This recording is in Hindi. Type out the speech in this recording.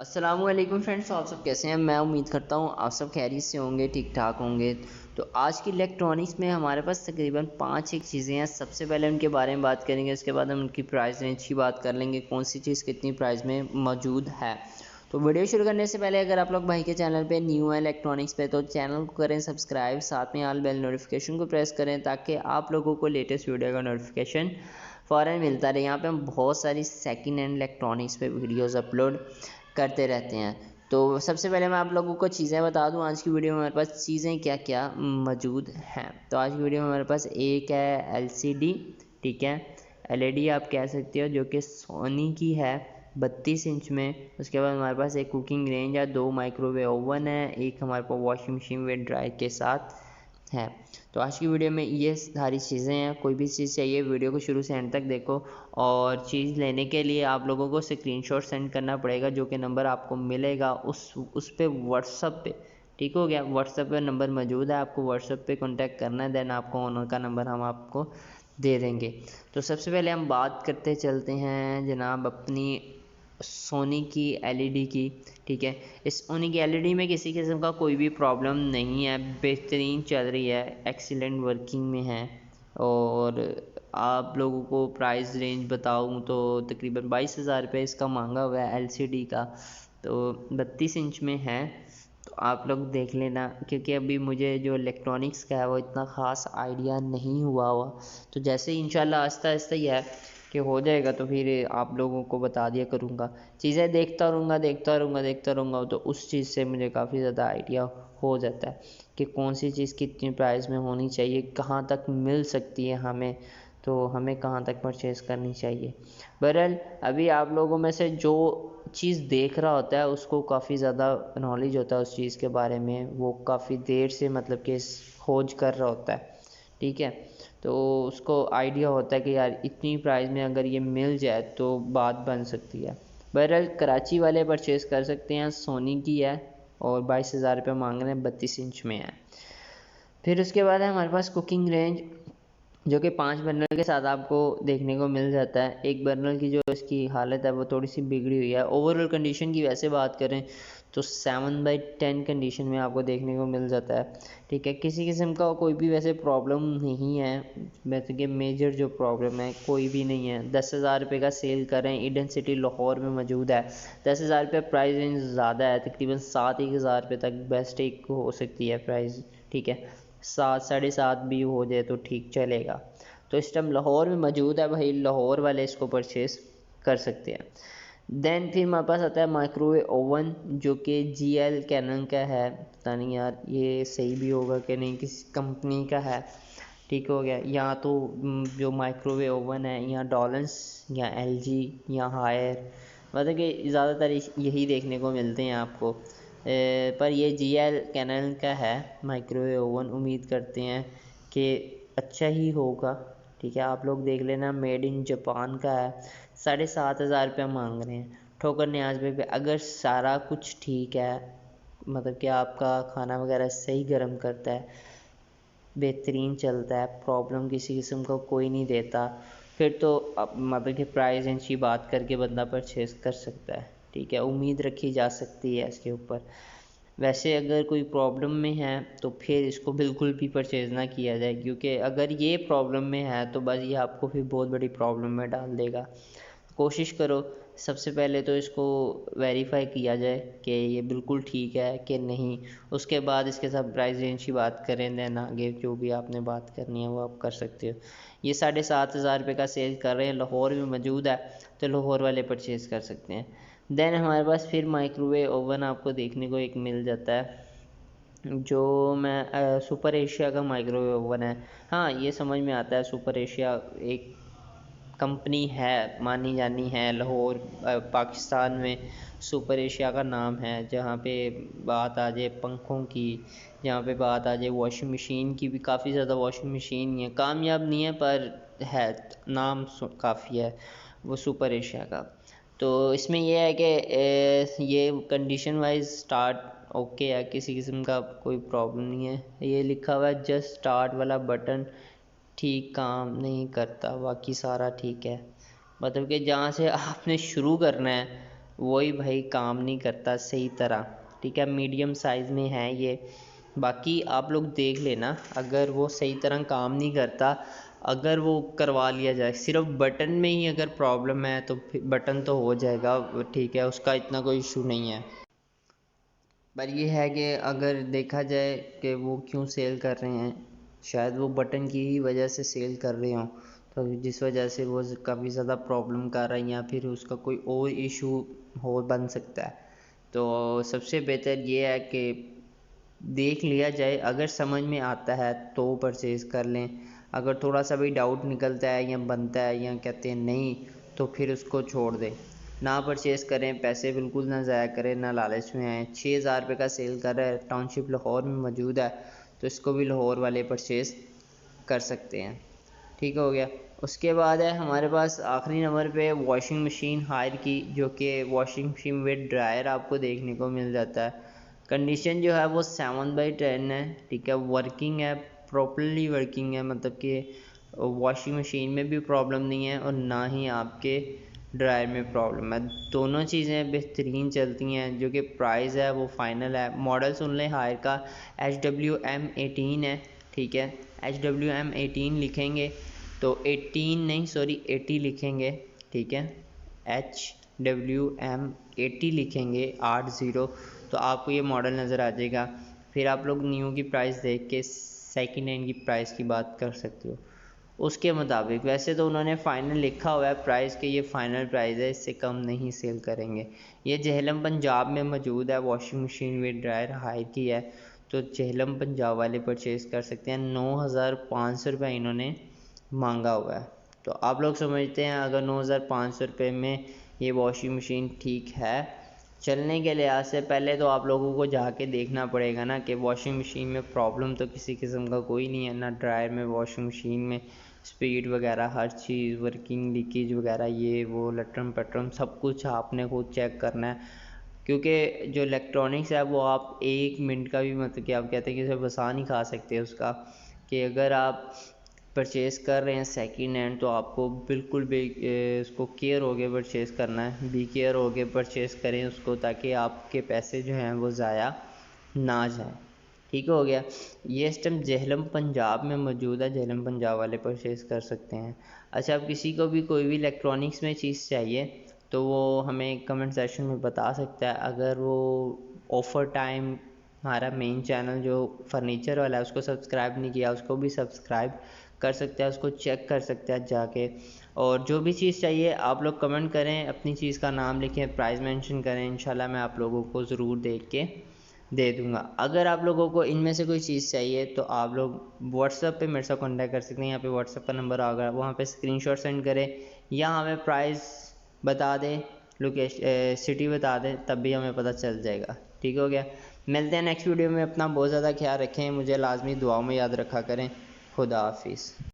अस्सलामुअलैकुम फ्रेंड्स, आप सब कैसे हैं। मैं उम्मीद करता हूँ आप सब खैरियत से होंगे, ठीक ठाक होंगे। तो आज की इलेक्ट्रॉनिक्स में हमारे पास तकरीबन 5 चीज़ें हैं। सबसे पहले उनके बारे में बात करेंगे, उसके बाद हम उनकी प्राइस रेंज की बात कर लेंगे, कौन सी चीज़ कितनी प्राइस में मौजूद है। तो वीडियो शुरू करने से पहले अगर आप लोग भाई के चैनल पे न्यू है इलेक्ट्रॉनिक्स पे, तो चैनल को करें सब्सक्राइब, साथ में ऑल बेल नोटिफिकेशन को प्रेस करें ताकि आप लोगों को लेटेस्ट वीडियो का नोटिफिकेशन फ़ौरन मिलता रहे। यहाँ पे हम बहुत सारी सेकंड हैंड इलेक्ट्रॉनिक्स पे वीडियोस अपलोड करते रहते हैं। तो सबसे पहले मैं आप लोगों को चीज़ें बता दूं, आज की वीडियो में हमारे पास चीज़ें क्या क्या मौजूद हैं। तो आज की वीडियो में हमारे पास एक है एलसीडी, ठीक है, एलईडी आप कह सकते हो, जो कि सोनी की है 32 इंच में। उसके बाद हमारे पास एक कुकिंग रेंज है, 2 माइक्रोवेव ओवन है, एक हमारे पास वॉशिंग मशीन वेट ड्रायर के साथ है। तो आज की वीडियो में ये सारी चीज़ें हैं। कोई भी चीज़ चाहिए वीडियो को शुरू से एंड तक देखो, और चीज़ लेने के लिए आप लोगों को स्क्रीनशॉट सेंड करना पड़ेगा, जो कि नंबर आपको मिलेगा उस पे व्हाट्सअप पे, ठीक हो गया। व्हाट्सअप पे नंबर मौजूद है, आपको व्हाट्सअप पे कांटेक्ट करना है, देन आपको ओनर का नंबर हम आपको दे देंगे। तो सबसे पहले हम बात करते चलते हैं जनाब अपनी सोनी की एलईडी की, ठीक है। इस सोनी की एलईडी में किसी किस्म का कोई भी प्रॉब्लम नहीं है, बेहतरीन चल रही है, एक्सीलेंट वर्किंग में है। और आप लोगों को प्राइस रेंज बताऊं तो तकरीबन 22,000 रुपये इसका मांगा हुआ है एलसीडी का। तो 32 इंच में है, तो आप लोग देख लेना, क्योंकि अभी मुझे जो इलेक्ट्रॉनिक्स का है वो इतना ख़ास आइडिया नहीं हुआ। तो जैसे ही इंशाल्लाह आहिस्ता आहिस्ता ही है कि हो जाएगा, तो फिर आप लोगों को बता दिया करूँगा। चीज़ें देखता रहूँगा तो उस चीज़ से मुझे काफ़ी ज़्यादा आइडिया हो जाता है कि कौन सी चीज़ कितनी प्राइस में होनी चाहिए, कहाँ तक मिल सकती है हमें, तो हमें कहाँ तक परचेज़ करनी चाहिए। बहरहाल अभी आप लोगों में से जो चीज़ देख रहा होता है उसको काफ़ी ज़्यादा नॉलेज होता है उस चीज़ के बारे में, वो काफ़ी देर से मतलब कि खोज कर रहा होता है, ठीक है। तो उसको आइडिया होता है कि यार इतनी प्राइस में अगर ये मिल जाए तो बात बन सकती है। बहरहाल कराची वाले परचेज़ कर सकते हैं, सोनी की है और 22,000 रुपये मांग रहे हैं, 32 इंच में है। फिर उसके बाद है हमारे पास कुकिंग रेंज, जो कि 5 बर्नर के साथ आपको देखने को मिल जाता है। एक बर्नर की जो इसकी हालत है वो थोड़ी सी बिगड़ी हुई है। ओवरऑल कंडीशन की वैसे बात करें तो 7/10 कंडीशन में आपको देखने को मिल जाता है, ठीक है। किसी किस्म का कोई भी वैसे प्रॉब्लम नहीं है, वैसे कि मेजर जो प्रॉब्लम है कोई भी नहीं है। 10,000 रुपये का सेल कर रहे हैं, ईडन सिटी लाहौर में मौजूद है। 10,000 रुपये प्राइस रेंज ज़्यादा है, तकरीबन 7-1,000 रुपये तक बेस्ट एक हो सकती है प्राइस, ठीक है। 7-7.5 भी हो जाए तो ठीक चलेगा। तो इस टाइम लाहौर में मौजूद है भाई, लाहौर वाले इसको परचेज़ कर सकते हैं। देन फिर हमारे पास आता है माइक्रोवेव ओवन, जो कि जीएल कैनन का है। पता नहीं यार ये सही भी होगा कि नहीं, किस कंपनी का है, ठीक हो गया। यहाँ तो जो माइक्रोवेव ओवन है यहाँ डॉलन्स या एलजी या हायर, मतलब कि ज़्यादातर यही देखने को मिलते हैं आपको। पर ये जीएल कैनन का है माइक्रोवेव ओवन, उम्मीद करते हैं कि अच्छा ही होगा, ठीक है। आप लोग देख लेना, मेड इन जापान का है। 7,500 रुपये मांग रहे हैं ठोकर न्याज़ पे। अगर सारा कुछ ठीक है, मतलब कि आपका खाना वगैरह सही गर्म करता है, बेहतरीन चलता है, प्रॉब्लम किसी किस्म का कोई नहीं देता, फिर तो अब मतलब कि प्राइस रेंज की बात करके बंदा परचेज़ कर सकता है, ठीक है। उम्मीद रखी जा सकती है इसके ऊपर। वैसे अगर कोई प्रॉब्लम में है तो फिर इसको बिल्कुल भी परचेज़ ना किया जाए, क्योंकि अगर ये प्रॉब्लम में है तो बस ये आपको फिर बहुत बड़ी प्रॉब्लम में डाल देगा। कोशिश करो सबसे पहले तो इसको वेरीफाई किया जाए कि ये बिल्कुल ठीक है कि नहीं, उसके बाद इसके साथ प्राइस रेंज की बात करें, देन आगे जो भी आपने बात करनी है वो आप कर सकते हो। ये 7,500 रुपये का सेल कर रहे हैं, लाहौर में मौजूद है, तो लाहौर वाले परचेज़ कर सकते हैं। देन हमारे पास फिर माइक्रोवेव ओवन आपको देखने को एक मिल जाता है, जो मैं सुपर एशिया का माइक्रोवेव ओवन है। हाँ ये समझ में आता है, सुपर एशिया एक कंपनी है, मानी जानी है लाहौर पाकिस्तान में। सुपर एशिया का नाम है। जहाँ पे बात आ जाए पंखों की, जहाँ पे बात आ जाए वॉशिंग मशीन की, भी काफ़ी ज़्यादा वॉशिंग मशीन है, कामयाब नहीं है पर है, नाम काफ़ी है वो सुपर एशिया का। तो इसमें यह है कि ये कंडीशन वाइज स्टार्ट ओके है, किसी किस्म का कोई प्रॉब्लम नहीं है। ये लिखा हुआ है जस्ट स्टार्ट वाला बटन ठीक काम नहीं करता, बाकी सारा ठीक है। मतलब कि जहाँ से आपने शुरू करना है वही भाई काम नहीं करता सही तरह, ठीक है। मीडियम साइज़ में है ये, बाकी आप लोग देख लेना अगर वो सही तरह काम नहीं करता, अगर वो करवा लिया जाए, सिर्फ बटन में ही अगर प्रॉब्लम है तो फिर बटन तो हो जाएगा, ठीक है, उसका इतना कोई इशू नहीं है। पर ये है कि अगर देखा जाए कि वो क्यों सेल कर रहे हैं, शायद वो बटन की ही वजह से सेल कर रहे हों, तो जिस वजह से वो काफ़ी ज़्यादा प्रॉब्लम कर रहा है या फिर उसका कोई और इशू हो बन सकता है। तो सबसे बेहतर ये है कि देख लिया जाए, अगर समझ में आता है तो परचेज़ कर लें, अगर थोड़ा सा भी डाउट निकलता है या बनता है या कहते हैं नहीं, तो फिर उसको छोड़ दें, ना परचेज़ करें, पैसे बिल्कुल ना ज़ाया करें, ना लालच में आएँ। 6000 रुपये का सेल कर रहा है, टाउनशिप लाहौर में मौजूद है, तो इसको भी लाहौर वाले परचेज़ कर सकते हैं। ठीक हो गया। उसके बाद है हमारे पास आखिरी नंबर पे वॉशिंग मशीन हायर की, जो कि वॉशिंग मशीन विद ड्रायर आपको देखने को मिल जाता है। कंडीशन जो है वो 7/10 है, ठीक है, वर्किंग है, प्रॉपरली वर्किंग है, मतलब कि वॉशिंग मशीन में भी प्रॉब्लम नहीं है और ना ही आपके ड्रायर में प्रॉब्लम है, दोनों चीज़ें बेहतरीन चलती हैं। जो कि प्राइस है वो फाइनल है। मॉडल सुन लें हायर का HWM18 है, ठीक है, HWM18 लिखेंगे तो 18 नहीं सॉरी 80 लिखेंगे, ठीक है, HWM80 लिखेंगे 80, तो आपको ये मॉडल नज़र आ जाएगा। फिर आप लोग न्यू की प्राइस देख के सेकेंड हैंड की प्राइस की बात कर सकते हो उसके मुताबिक। वैसे तो उन्होंने फ़ाइनल लिखा हुआ है प्राइस के, ये फ़ाइनल प्राइस है, इससे कम नहीं सेल करेंगे। ये जेहलम पंजाब में मौजूद है, washing machine with dryer Haier की है, तो जेहलम पंजाब वाले परचेज़ कर सकते हैं। 9500 रुपये इन्होंने मांगा हुआ है, तो आप लोग समझते हैं अगर 9500 रुपये में ये वॉशिंग मशीन ठीक है चलने के लिहाज से। पहले तो आप लोगों को जाके देखना पड़ेगा ना कि वॉशिंग मशीन में प्रॉब्लम तो किसी किस्म का कोई नहीं है, ना ड्रायर में, वॉशिंग मशीन में स्पीड वगैरह हर चीज़ वर्किंग, लीकेज वगैरह, ये वो लटरम पटरम सब कुछ आपने खुद चेक करना है। क्योंकि जो इलेक्ट्रॉनिक्स है वो आप 1 मिनट का भी, मतलब कि आप कहते हैं कि उसे बसा नहीं खा सकते उसका, कि अगर आप परचेज़ कर रहे हैं सेकंड हैंड तो आपको बिल्कुल भी उसको केयर हो के परचेज़ करना है, बी केयर हो के परचेज़ करें उसको, ताकि आपके पैसे जो हैं वो ज़ाया ना जाएं। ठीक हो गया। ये सिस्टम जेहलम पंजाब में मौजूद है, जेहलम पंजाब वाले परचेज़ कर सकते हैं। अच्छा, अब किसी को भी कोई भी इलेक्ट्रॉनिक्स में चीज़ चाहिए तो वो हमें कमेंट सेक्शन में बता सकता है। अगर वो ऑफ़र टाइम हमारा मेन चैनल जो फर्नीचर वाला है उसको सब्सक्राइब नहीं किया, उसको भी सब्सक्राइब कर सकते हैं, उसको चेक कर सकते हैं जाके। और जो भी चीज़ चाहिए आप लोग कमेंट करें, अपनी चीज़ का नाम लिखें, प्राइस मेंशन करें, इंशाल्लाह मैं आप लोगों को ज़रूर देख के दे दूंगा। अगर आप लोगों को इनमें से कोई चीज़ चाहिए तो आप लोग व्हाट्सएप पे मेरे से कॉन्टैक्ट कर सकते हैं, यहाँ पे व्हाट्सएप का नंबर आ गया, वहाँ पे स्क्रीनशॉट सेंड करें या हमें प्राइस बता दें, लोकेशन सिटी बता दें, तब भी हमें पता चल जाएगा। ठीक हो गया। मिलते हैं नेक्स्ट वीडियो में। अपना बहुत ज़्यादा ख्याल रखें, मुझे लाजमी दुआओं में याद रखा करें। खुदा हाफिज़।